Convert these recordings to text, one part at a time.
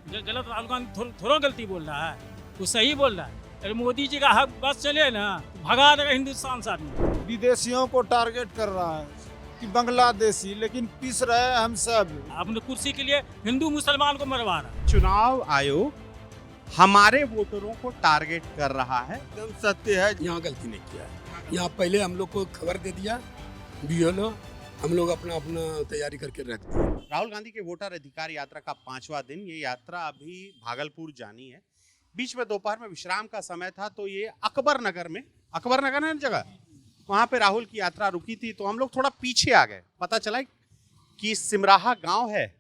गलत राहुल गांधी थोड़ा गलती बोल रहा है, वो सही बोल रहा है। अरे मोदी जी का हक बस चले ना, भगा देगा हिंदुस्तान से आदमी। विदेशियों को टारगेट कर रहा है कि बांग्लादेशी, लेकिन पिस रहे हैं हम सब। अपने कुर्सी के लिए हिंदू मुसलमान को मरवा रहा है। चुनाव आयोग हमारे वोटरों को टारगेट कर रहा है। एकदम सत्य है। यहाँ गलती नहीं किया है। यहाँ पहले हम लोग को खबर दे दिया बीएलओ, हम लोग अपना अपना तैयारी करके रखते हैं। राहुल गांधी के वोटर अधिकार यात्रा का 5वां दिन। ये यात्रा अभी भागलपुर जानी है। बीच में दोपहर में विश्राम का समय था, तो ये अकबर नगर है जगह, वहां पे राहुल की यात्रा रुकी थी। तो हम लोग थोड़ा पीछे आ गए। पता चला कि सिमराहा गांव है,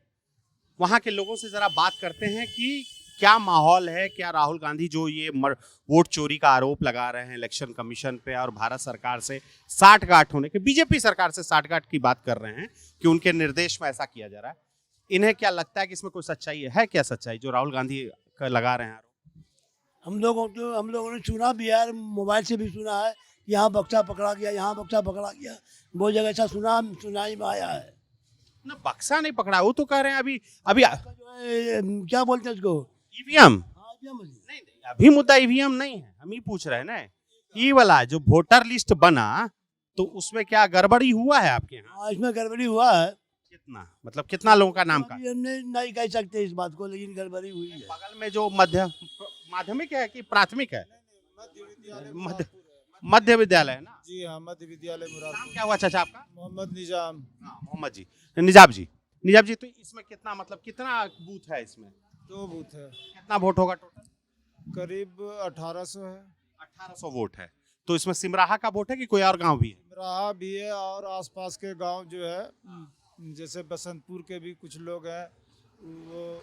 वहां के लोगों से जरा बात करते हैं कि क्या माहौल है, क्या राहुल गांधी जो ये वोट चोरी का आरोप लगा रहे हैं इलेक्शन कमीशन पे और भारत सरकार से साठगांठ होने के, बीजेपी सरकार से साठगांठ की बात कर रहे हैं कि उनके निर्देश में ऐसा किया जा रहा है। इन्हें क्या लगता है कि इसमें कोई सच्चाई है क्या सच्चाई जो राहुल गांधी का लगा रहे हैं आरोप? हम लोगों ने सुना भी है, मोबाइल से भी सुना है, यहाँ बक्सा पकड़ा गया, यहाँ बक्सा पकड़ा गया, बहुत जगह ऐसा सुनाई में आया है ना। बक्सा नहीं पकड़ा, वो तो कह रहे हैं अभी जो है, क्या बोलते हैं उसको, ईवीएम। नहीं, अभी मुद्दा ईवीएम नहीं है, हम ही पूछ रहे हैं ना। ये वाला जो वोटर लिस्ट बना, तो उसमें क्या गड़बड़ी हुआ है आपके यहाँ? इसमें गड़बड़ी हुआ है। कितना, मतलब कितना लोगों का नाम का? हमने नहीं कह सकते इस बात को, लेकिन गड़बड़ी हुई है। बगल में जो माध्यमिक है कि प्राथमिक है? मध्य विद्यालय है ना? जी हाँ, मध्य विद्यालय नाम मुरादपुर। क्या हुआ चाचा आपका? मोहम्मद निजाम। हाँ, मोहम्मद जी, निजाब जी। तो इसमें कितना, मतलब कितना बूथ है इसमें? 2 बूथ है, कितना वोट होगा टोटल? करीब 1800 है। 1800 वोट है। तो इसमें सिमराहा का वोट है कि कोई और गांव भी है? रहा भी है और आसपास के गांव जो है, जैसे बसंतपुर के भी कुछ लोग हैं, वो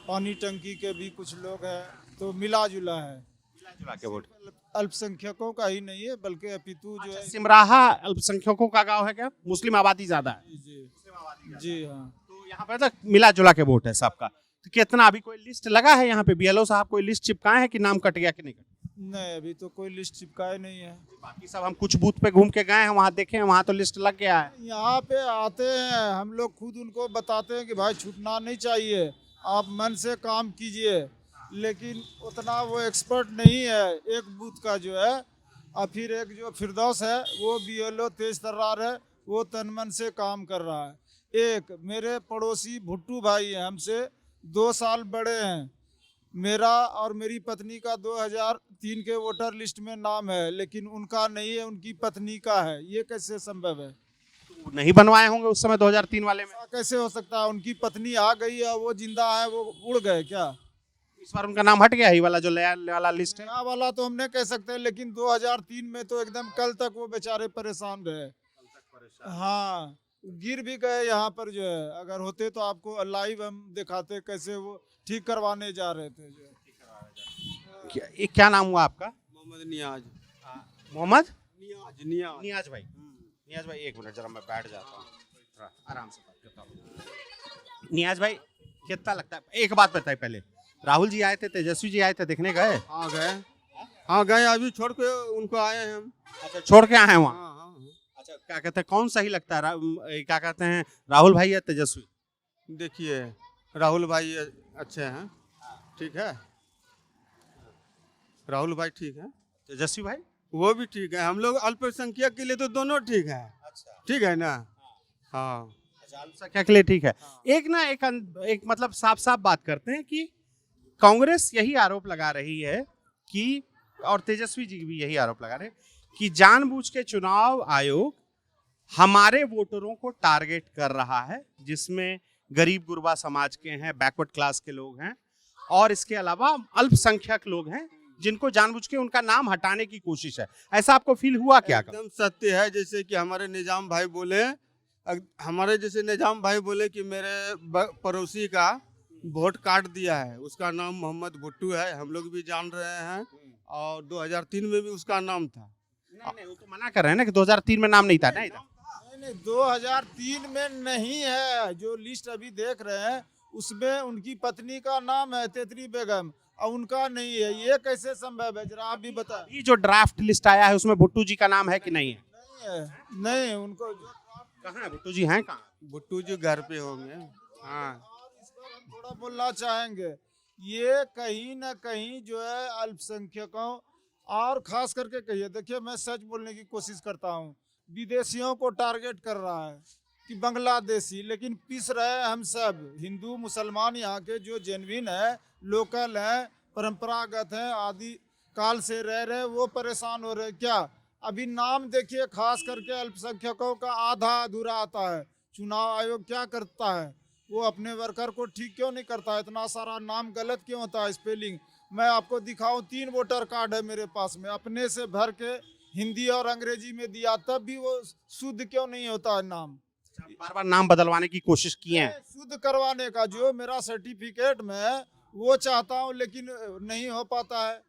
पानी टंकी के भी कुछ लोग हैं, तो मिला जुला है। मिला के वोट अल्पसंख्यकों का ही नहीं है, बल्कि अपितु जो है। सिमराहा अल्पसंख्यकों का गांव है क्या? मुस्लिम आबादी ज्यादा है? जी हाँ। तो यहाँ पे तो मिला जुला के वोट है सबका। तो कितना, अभी कोई लिस्ट लगा है यहाँ पे? बीएलओ साहब कोई लिस्ट चिपकाए हैं कि नाम कट गया कि नहीं कट? नहीं, अभी तो कोई लिस्ट चिपकाए नहीं है। बाकी सब हम कुछ बूथ पे घूम के गए हैं, वहाँ देखे हैं, वहाँ तो लिस्ट लग गया है। यहाँ पे आते हैं हम लोग, खुद उनको बताते हैं कि भाई छूटना नहीं चाहिए, आप मन से काम कीजिए, लेकिन उतना वो एक्सपर्ट नहीं है एक बूथ का जो है। और फिर एक जो फिरदौस है, वो बीएलओ तेज तर्रार है, वो तन मन से काम कर रहा है। एक मेरे पड़ोसी भुट्टू भाई हैं, हमसे 2 साल बड़े हैं। मेरा और मेरी पत्नी का 2003 के वोटर लिस्ट में नाम है, लेकिन उनका नहीं है, उनकी पत्नी का है। ये कैसे संभव है? तो नहीं बनवाए होंगे उस समय 2003 वाले में? कैसे हो सकता है? उनकी पत्नी आ गई है, वो जिंदा है, वो उड़ गए क्या? इस बार उनका नाम हट गया, ये वाला जो नया वाला लिस्ट है। नया वाला तो हम नहीं कह सकते, लेकिन 2003 में तो एकदम कल तक वो बेचारे परेशान रहे। हाँ, गिर भी गए यहाँ पर जो है। अगर होते तो आपको लाइव हम दिखाते कैसे वो ठीक करवाने जा रहे थे जो है। क्या नाम हुआ आपका? मोहम्मद नियाज। मोहम्मद नियाज। नियाज भाई। नियाज भाई, एक मिनट जरा मैं बैठ जाता हूँ, थोड़ा आराम से बात करता हूँ। नियाज भाई, कितना लगता है, एक बात बताइए पहले, राहुल जी आए थे, तेजस्वी जी आए थे, देखने गए? हाँ गए, अभी छोड़ के उनको आए हैं हम। अच्छा, छोड़ के आए हैं वहाँ? हाँ। अच्छा, क्या कहते हैं, कौन सही लगता है, क्या कहते हैं, राहुल भाई या तेजस्वी? देखिए, राहुल भाई अच्छे हैं, ठीक है। राहुल भाई ठीक है, तेजस्वी भाई वो भी ठीक है। हम लोग अल्पसंख्यक के लिए तो दोनों ठीक है। अच्छा, ठीक है ना? हाँ। अच्छा, अल्पसंख्यक के लिए ठीक है। एक मतलब साफ साफ बात करते हैं कि कांग्रेस यही आरोप लगा रही है कि, और तेजस्वी जी भी यही आरोप लगा रहे हैं कि जानबूझ के चुनाव आयोग हमारे वोटरों को टारगेट कर रहा है, जिसमें गरीब गुरबा समाज के हैं, बैकवर्ड क्लास के लोग हैं, और इसके अलावा अल्पसंख्यक लोग हैं, जिनको जानबूझ के उनका नाम हटाने की कोशिश है। ऐसा आपको फील हुआ क्या? एकदम सत्य है। जैसे कि हमारे निजाम भाई बोले, कि मेरे पड़ोसी का वोट काट दिया है, उसका नाम मोहम्मद भुट्टू है, हम लोग भी जान रहे हैं, और 2003 में भी उसका नाम था। नहीं, वो तो मना कर रहे हैं ना कि 2003 में नाम नहीं था। नहीं, 2003 में नहीं है। जो लिस्ट अभी देख रहे हैं उसमें उनकी पत्नी का नाम है, तेतरी बेगम, और उनका नहीं है। ये कैसे संभव है? जरा आप भी बता। ये जो ड्राफ्ट लिस्ट आया है उसमें भुट्टू जी का नाम है कि नहीं है? नहीं है, नहीं, उनको कहाँ है भुट्टू जी? हैं कहाँ? भुट्टू जी घर पे होंगे। हाँ, थोड़ा बोलना चाहेंगे। ये कहीं ना कहीं जो है अल्पसंख्यकों और खास करके कहिए, देखिए मैं सच बोलने की कोशिश करता हूँ, विदेशियों को टारगेट कर रहा है कि बांग्लादेशी, लेकिन पिस रहे हैं हम सब हिंदू मुसलमान यहाँ के जो जेन्युइन है, लोकल हैं, परंपरागत हैं, आदि काल से रह रहे, वो परेशान हो रहे। क्या अभी नाम देखिए, खास करके अल्पसंख्यकों का आधा अधूरा आता है। चुनाव आयोग क्या करता है, वो अपने वर्कर को ठीक क्यों नहीं करता है? इतना सारा नाम गलत क्यों होता है, स्पेलिंग? मैं आपको दिखाऊं, 3 वोटर कार्ड है मेरे पास में, अपने से भर के हिंदी और अंग्रेजी में दिया, तब भी वो शुद्ध क्यों नहीं होता है नाम? बार बार नाम बदलवाने की कोशिश किए हैं। शुद्ध करवाने का जो मेरा सर्टिफिकेट में है वो चाहता हूँ, लेकिन नहीं हो पाता है।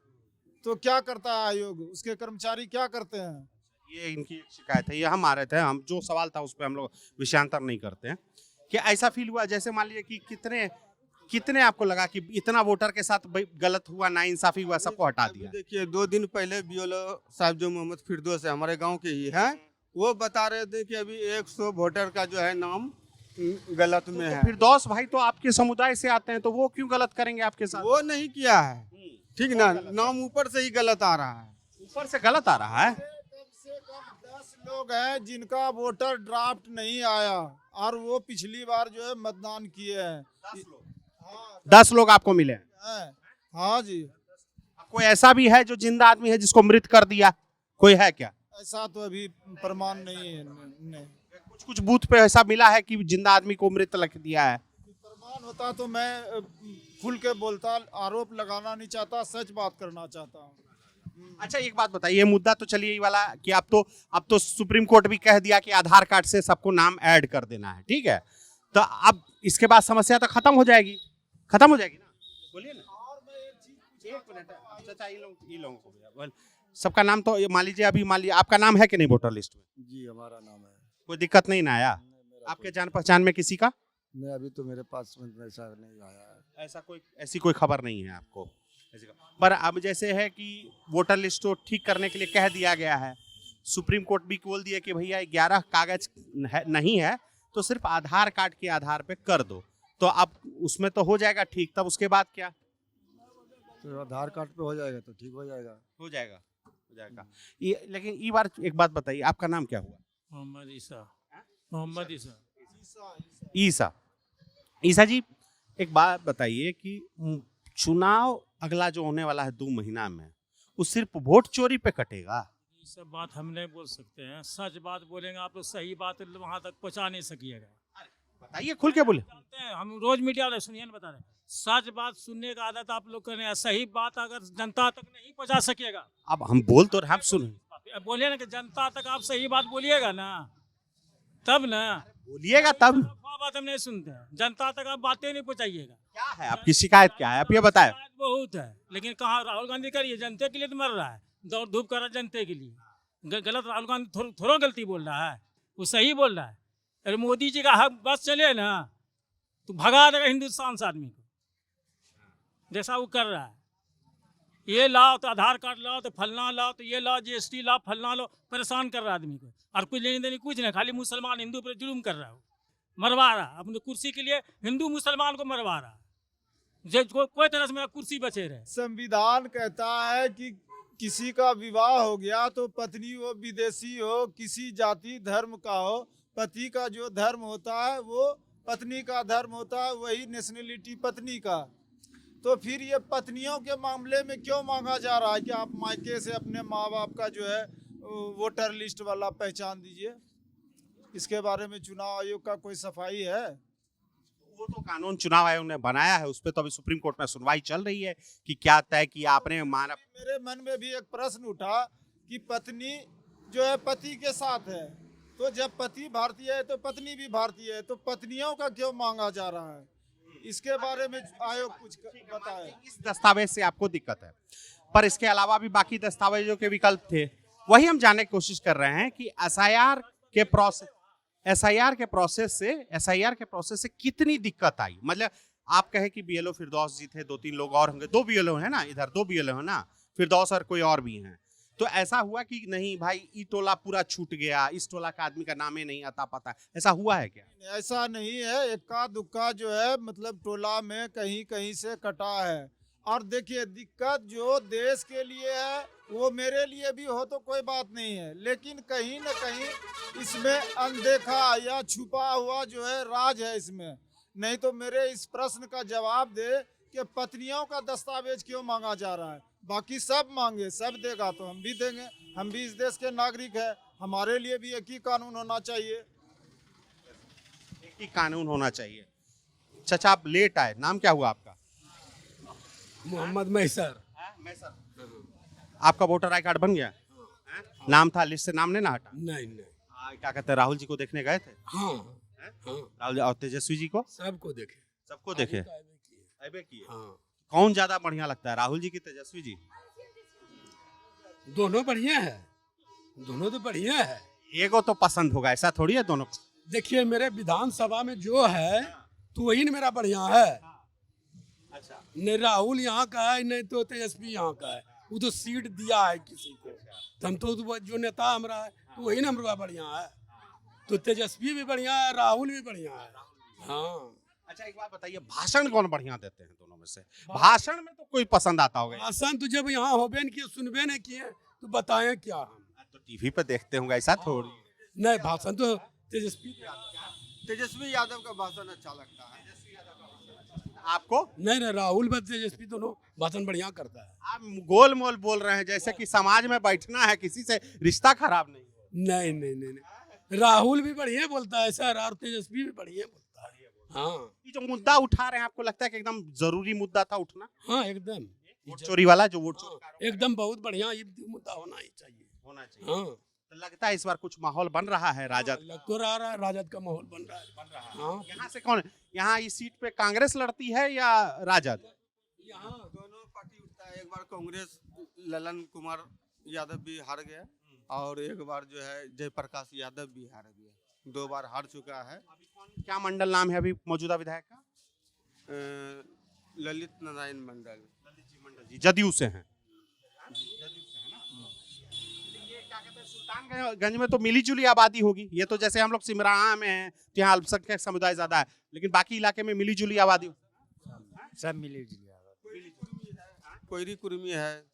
तो क्या करता है आयोग, उसके कर्मचारी क्या करते हैं? ये इनकी एक शिकायत है, ये हम आ रहे थे, हम जो सवाल था उस पर हम लोग विषयांतर नहीं करते हैं। क्या ऐसा फील हुआ जैसे मान लीजिए कि कितने आपको लगा कि इतना वोटर के साथ गलत हुआ, नाइंसाफी हुआ, सबको हटा दिया? देखिए 2 दिन पहले बीएलओ साहब जो मोहम्मद फिरदौस है, हमारे गांव के ही हैं, वो बता रहे थे कि अभी 100 वोटर का जो है नाम गलत में है। फिरदौस भाई तो आपके समुदाय से आते हैं, तो वो क्यों गलत करेंगे आपके साथ? वो नहीं किया है, ठीक ना, नाम ऊपर से ही गलत आ रहा है, ऊपर से गलत आ रहा है। कम से कम 10 लोग हैं जिनका वोटर ड्राफ्ट नहीं आया, और वो पिछली बार जो है मतदान किए हैं। 10 लोग आपको मिले हैं? हाँ जी। कोई ऐसा भी है जो जिंदा आदमी है जिसको मृत कर दिया, कोई है क्या? ऐसा तो अभी प्रमाण नहीं है। नहीं। कुछ बूथ पे ऐसा मिला है कि जिंदा आदमी को मृत लिख दिया है? प्रमाण होता तो मैं खुल के बोलता, आरोप लगाना नहीं चाहता, सच बात करना चाहता हूँ। अच्छा एक बात बताइए, ये मुद्दा तो चलिए ये वाला कि अब तो सुप्रीम कोर्ट भी कह दिया कि आधार कार्ड से सबको नाम ऐड कर देना है, ठीक है, तो अब इसके बाद समस्या तो खत्म हो जाएगी ना? बोलिए ना। और मैं एक चीज एक मिनट, चाचा इन लोगों को भैया, सबका नाम तो मान लीजिए आपका नाम है कि नहीं वोटर लिस्ट में? जी हमारा नाम है। कोई दिक्कत नहीं ना आया आपके जान पहचान में किसी का? मैं अभी तो मेरे पास ऐसा नहीं आया है। ऐसी कोई खबर नहीं है आपको? पर अब जैसे है कि वोटर लिस्ट तो ठीक करने के लिए कह दिया गया है, सुप्रीम कोर्ट भी बोल दिया कि भैया 11 कागज नहीं है तो सिर्फ आधार कार्ड के आधार पे कर दो, तो अब उसमें तो हो जाएगा ठीक, तब उसके बाद क्या? तो आधार कार्ड पे हो जाएगा तो ठीक हो जाएगा। हो जाएगा। लेकिन ये बार एक बात बताइए, आपका नाम क्या हुआ? मोहम्मद ईसा। मोहम्मद ईसा। ईसा जी, एक बात बताइए कि चुनाव अगला जो होने वाला है 2 महीना में, वो सिर्फ वोट चोरी पे कटेगा? ये सब बात हम नहीं बोल सकते हैं, सच बात बोलेंगे आप तो सही बात वहां तक पहुंचा नहीं सकिएगा। बताइए, खुल के बोले। जानते हैं हम रोज मीडिया वाले, सुनिए ना, बता रहे हैं, सच बात सुनने का आदत आप लोग करें, सही बात अगर जनता तक नहीं पहुंचा सकिएगा। अब हम बोल तो रहे, आप सुन बोलिए ना कि जनता तक आप सही बात बोलिएगा ना, तब ना बोलिएगा तब। बात हम नहीं सुनते हैं, जनता तक आप बातें नहीं पहुंचाइएगा। क्या है आपकी शिकायत, क्या है आप ये बताएं। शिकायत बहुत है, लेकिन कहाँ राहुल गांधी करिए, जनता के लिए तो मर रहा है, दौड़ धूप कर रहा है जनता के लिए। गलत राहुल गांधी थोड़ा गलती बोल रहा है, वो सही बोल रहा है। अरे मोदी जी का हक बस चले ना तो भगा देगा हिंदुस्तान से आदमी को, जैसा वो कर रहा है। ये लाओ तो आधार कार्ड लाओ, तो फलना लाओ, तो ये लाओ, GST लाओ, फलना लो, परेशान कर रहा है आदमी को। और कुछ लेने देने कुछ नहीं, खाली मुसलमान हिंदू पर जुल्म कर रहा है, मरवा रहा है अपनी कुर्सी के लिए, हिंदू मुसलमान को मरवा रहा है, कोई तरह से मेरा कुर्सी बचे रहे। संविधान कहता है कि किसी का विवाह हो गया तो पत्नी हो विदेशी हो, किसी जाति धर्म का हो, पति का जो धर्म होता है वो पत्नी का धर्म होता है, वही नेशनलिटी पत्नी का। तो फिर ये पत्नियों के मामले में क्यों मांगा जा रहा है कि आप मायके से अपने माँ बाप का जो है वोटर लिस्ट वाला पहचान दीजिए? इसके बारे में चुनाव आयोग का कोई सफाई है? वो तो कानून चुनाव आयोग ने बनाया है, उस पर तो अभी सुप्रीम कोर्ट में सुनवाई चल रही है कि क्या तय किया आपने। माना मेरे मन में भी एक प्रश्न उठा कि पत्नी जो है पति के साथ है, तो जब पति भारतीय है तो पत्नी भी भारतीय है, तो पत्नियों का क्यों मांगा जा रहा है? इसके बारे में आयोग कुछ बताए। इस दस्तावेज से आपको दिक्कत है, पर इसके अलावा भी बाकी दस्तावेजों के विकल्प थे, वही हम जानने की कोशिश कर रहे हैं कि SIR के प्रोसेस से कितनी दिक्कत आई। मतलब आप कहे कि BLO फिरदौस जी थे, 2-3 लोग और होंगे, 2 BLO है ना, इधर 2 BLO है ना, फिरदौस और कोई और भी हैं, तो ऐसा हुआ कि नहीं भाई ई टोला पूरा छूट गया, इस टोला का आदमी का नाम ही नहीं आता पता, ऐसा हुआ है क्या? ऐसा नहीं है, इक्का दुक्का जो है मतलब टोला में कहीं कहीं से कटा है। और देखिए दिक्कत जो देश के लिए है वो मेरे लिए भी हो तो कोई बात नहीं है, लेकिन कहीं न कहीं इसमें अनदेखा या छुपा हुआ जो है राज है इसमें। नहीं तो मेरे इस प्रश्न का जवाब दे कि पत्नियों का दस्तावेज क्यों मांगा जा रहा है। बाकी सब मांगे, सब देगा तो हम भी देंगे, हम भी इस देश के नागरिक हैं, हमारे लिए भी एक ही कानून होना चाहिए। एक ही कानून होना चाहिए। चाचा आप लेट आए, नाम क्या हुआ आपका? मोहम्मद मैसर। आपका वोटर आई कार्ड बन गया? नाम था लिस्ट से, नाम नहीं ना हटा? नहीं क्या कहते हैं, राहुल जी को देखने गए थे? हाँ राहुल जी और तेजस्वी जी को? सबको देखे। सबको देखे? तो ऐबे किए। ऐबे किए। हाँ कौन ज्यादा बढ़िया लगता है, राहुल जी की तेजस्वी जी? दोनों बढ़िया है, दोनों तो बढ़िया है। एगो तो पसंद होगा, ऐसा थोड़ी है दोनों। देखिए मेरे विधानसभा में जो है तो वही न मेरा बढ़िया है। अच्छा, नहीं राहुल यहाँ का है नहीं तो तेजस्वी यहाँ का है, वो तो सीट दिया है किसी को। तो हम तो वो जो नेता हमारा है तो वही ना हमारा बढ़िया है। तो तेजस्वी भी बढ़िया है, राहुल भी बढ़िया है। हाँ अच्छा एक बात बताइए, भाषण कौन बढ़िया देते हैं दोनों में से? भाषण में तो कोई पसंद आता होगा। भाषण तो जब यहाँ होबे न किए, सुनबे नहीं किए तो बताएं क्या हम। तो टीवी पे देखते होंगे, ऐसा थोड़ी। नहीं भाषण तो तेजस्वी यादव का भाषण अच्छा लगता है। आपको? नहीं राहुल व तेजस्वी दोनों भाषण बढ़िया करता है। आप गोल मोल बोल रहे हैं जैसे कि समाज में बैठना है, किसी से रिश्ता खराब नहीं है। नहीं राहुल भी बढ़िया बोलता है सर, और तेजस्वी भी बढ़िया बोलता है। हाँ ये जो मुद्दा उठा रहे हैं, आपको लगता है कि एकदम जरूरी मुद्दा था उठना? हाँ एकदम वोट चोरी वाला, जो वोट चोरी एकदम बहुत बढ़िया ये मुद्दा होना ही चाहिए। होना चाहिए। हाँ तो लगता है इस बार कुछ माहौल बन रहा है राजद? लग तो रहा है राजद का माहौल बन रहा है। हाँ यहाँ से कौन, यहाँ इस सीट पे कांग्रेस लड़ती है या राजद? यहाँ दोनों पार्टी उठता है। एक बार कांग्रेस ललन कुमार यादव भी हार गया और एक बार जो है जयप्रकाश यादव भी हार गया, 2 बार हार चुका है। क्या मंडल नाम है अभी मौजूदा विधायक का? ललित नारायण मंडल। जी जदयू से हैं। सुल्तानगंज में तो मिली जुली आबादी होगी, ये तो जैसे हम लोग सिमराहा में हैं तो यहाँ अल्पसंख्यक समुदाय ज्यादा है, लेकिन बाकी इलाके में मिली जुली आबादी सब मिली जुली आबादी। कोयरी कुर्मी है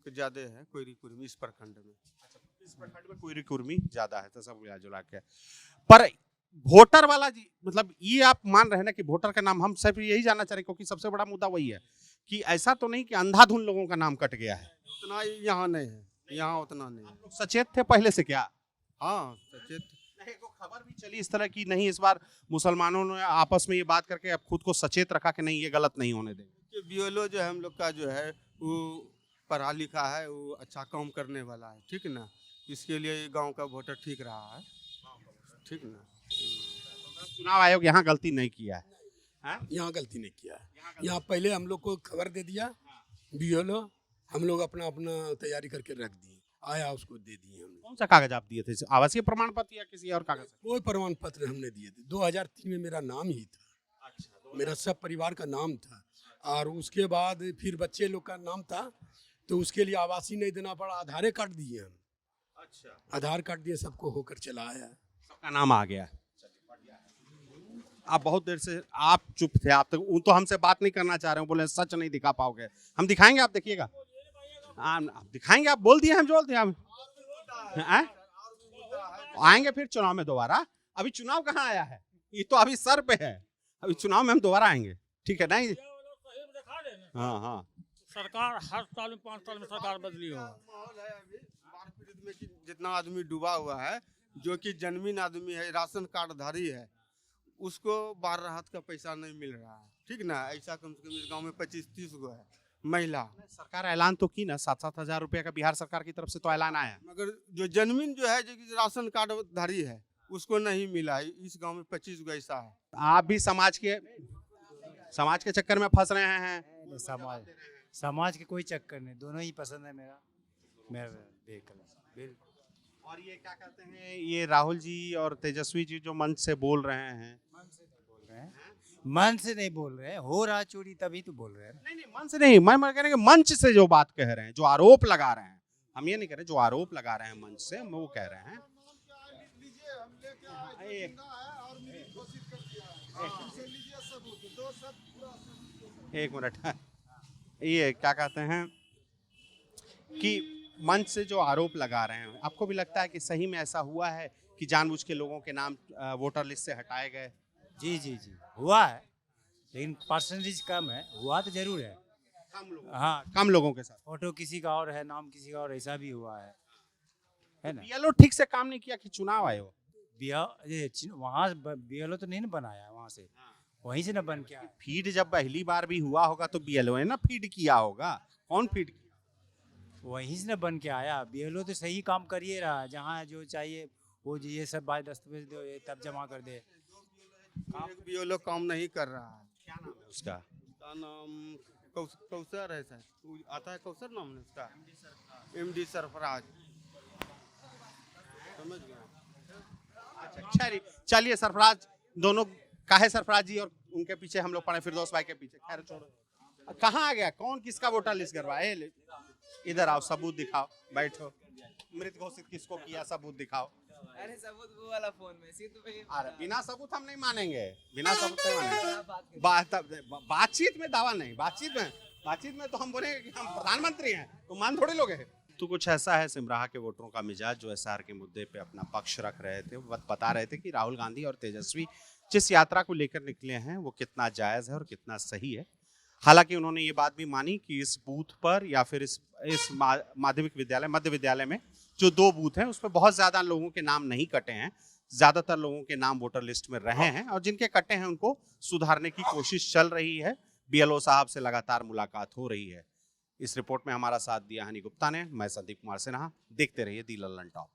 ज्यादा है, कोयरी कुर्मी इस प्रखंड में। इस प्रखंड में कोयरी कुर्मी ज्यादा है, तो सब मिला जुला के। पर वोटर वाला जी, मतलब ये आप मान रहे हैं ना कि वोटर का नाम, हम सब यही जानना चाह रहे हैं क्योंकि सबसे बड़ा मुद्दा वही है कि ऐसा तो नहीं कि अंधाधुन लोगों का नाम कट गया है। उतना यहाँ नहीं है, यहाँ उतना नहीं है। आप लोग सचेत थे पहले से क्या? हाँ सचेत। नहीं, को खबर भी चली इस तरह की, नहीं इस बार मुसलमानों ने आपस में ये बात करके अब खुद को सचेत रखा कि नहीं ये गलत नहीं होने देंगे। बीएलओ जो है हम लोग का जो है वो पढ़ा लिखा है, वो अच्छा काम करने वाला है, ठीक ना। इसके लिए गांव का वोटर ठीक रहा है, ठीक ना। चुनाव आयोग यहाँ गलती नहीं किया है। यहाँ गलती नहीं किया है। यहाँ पहले हम लोग को खबर दे दिया बीएलओ, हम लोग अपना अपना तैयारी करके रख दिए, आया उसको दे दिए हमने। कौन सा कागज आप दिए थे, आवासीय प्रमाण पत्र या किसी और कागज? कोई प्रमाण पत्र हमने दिए थे। 2003 में मेरा नाम ही था, मेरा सब परिवार का नाम था, और उसके बाद फिर बच्चे लोग का नाम था तो उसके लिए आवासीय नहीं देना पड़ा, आधार कार्ड दिए हम। अच्छा, आधार कार्ड दिए, सबको होकर चला आया, सबका नाम आ गया। आप बहुत देर से आप चुप थे, आप तो हमसे बात नहीं करना चाह रहे हो, बोले सच नहीं दिखा पाओगे। हम दिखाएंगे, आप देखिएगा। आप दिखाएंगे, आप बोल दिए, हम बोल दिए। हम आएंगे फिर चुनाव में दोबारा। अभी चुनाव कहाँ आया है, ये तो अभी सर पे है। अभी चुनाव में हम दोबारा आएंगे, ठीक है नहीं? हाँ हाँ, सरकार हर साल में 5 साल में सरकार बदली हो। माहौल है अभी बाढ़ पीड़ित में कि जितना आदमी डूबा हुआ है, जो कि जन्मीन आदमी है, राशन कार्ड धारी है, उसको बाढ़ राहत का पैसा नहीं मिल रहा है, ठीक ना। ऐसा कम से कम इस गांव में 25-30 गो है महिला। सरकार ऐलान तो की ना, 7-7 हजार रुपए का बिहार सरकार की तरफ से तो ऐलान आया, मगर जो जन्मीन जो है, जो कि राशन कार्ड धारी है, उसको नहीं मिला है। इस गांव में 25 गो ऐसा है। आप भी समाज के चक्कर में फंस रहे हैं। समाज के कोई चक्कर नहीं, दोनों ही पसंद है मेरा बिल्कुल। और ये क्या कहते हैं, ये राहुल जी और तेजस्वी जी जो मंच से बोल रहे हैं, मन से नहीं बोल रहे हैं, हो रहा चोरी तभी तो बोल रहे हैं। नहीं मन से नहीं, मैं कह रहा हूं कि मंच से जो बात कह रहे हैं, जो आरोप लगा रहे हैं, हम ये नहीं कह रहे, जो आरोप लगा रहे हैं मंच से हम वो कह रहे हैं। एक मिनट, ये क्या कहते हैं कि मंच से जो आरोप लगा रहे हैं, आपको भी लगता है कि सही में ऐसा हुआ है कि जानबूझ के लोगों के नाम वोटर लिस्ट से हटाए गए? जी जी जी हुआ है, लेकिन परसेंटेज कम है। हुआ तो जरूर है, कम लोगों, हाँ। कम लोगों के साथ। फोटो किसी का और है, नाम किसी का और, ऐसा भी हुआ है ना। बीएलओ ठीक से काम नहीं किया कि चुनाव आयोग? वहाँ बीएलओ तो नहीं ना बनाया, वहाँ से वहीं से ना बन के आया। फीड जब पहली बार भी हुआ होगा तो बीएलओ ने ना फीड किया होगा। कौन फीड किया? वहीं से ना बन के आया। बीएलओ तो सही काम कर ही रहा है, जहाँ जो चाहिए वो ये सब बात दस्तावेज दो, ये तब जमा कर दे। एक भी वो लोग काम नहीं कर रहा है। क्या नाम है उसका? उसका नाम कौसर है सर, आता है कौसर नाम है उसका, एमडी सरफराज, समझ गया। अच्छा चलिए, सरफराज दोनों काहे सरफराज जी और उनके पीछे हम लोग पड़े फिरदौस भाई के पीछे, खैर छोड़ो। कहाँ आ गया, कौन किसका वोटर लिस्ट करवाए? इधर आओ, सबूत दिखाओ, बैठो। मृत घोषित किसको किया, सबूत दिखाओ। अरे सबूत वो वाला फोन में सिर्फ पे। अरे बिना सबूत हम नहीं मानेंगे, बिना सबूत नहीं मानेंगे। बातचीत में दावा नहीं, बातचीत में तो हम बोलेंगे कि हम प्रधानमंत्री हैं, तो मान थोड़े लोग हैं। तो कुछ ऐसा है सिमराहा के वोटरों का मिजाज, जो एसआर के मुद्दे पे अपना पक्ष रख रहे थे, वो बता रहे थे कि राहुल गांधी और तेजस्वी जिस यात्रा को लेकर निकले हैं वो कितना जायज़ है और कितना सही है। हालांकि उन्होंने ये बात भी मानी कि इस बूथ पर या फिर इस माध्यमिक विद्यालय, मध्य विद्यालय में जो 2 बूथ हैं उस पर बहुत ज़्यादा लोगों के नाम नहीं कटे हैं, ज़्यादातर लोगों के नाम वोटर लिस्ट में रहे हैं, और जिनके कटे हैं उनको सुधारने की कोशिश चल रही है। बीएलओ साहब से लगातार मुलाकात हो रही है। इस रिपोर्ट में हमारा साथ दिया हनी गुप्ता ने। मैं संदीप कुमार सिन्हा। देखते रहिए दी लल्लन टॉप।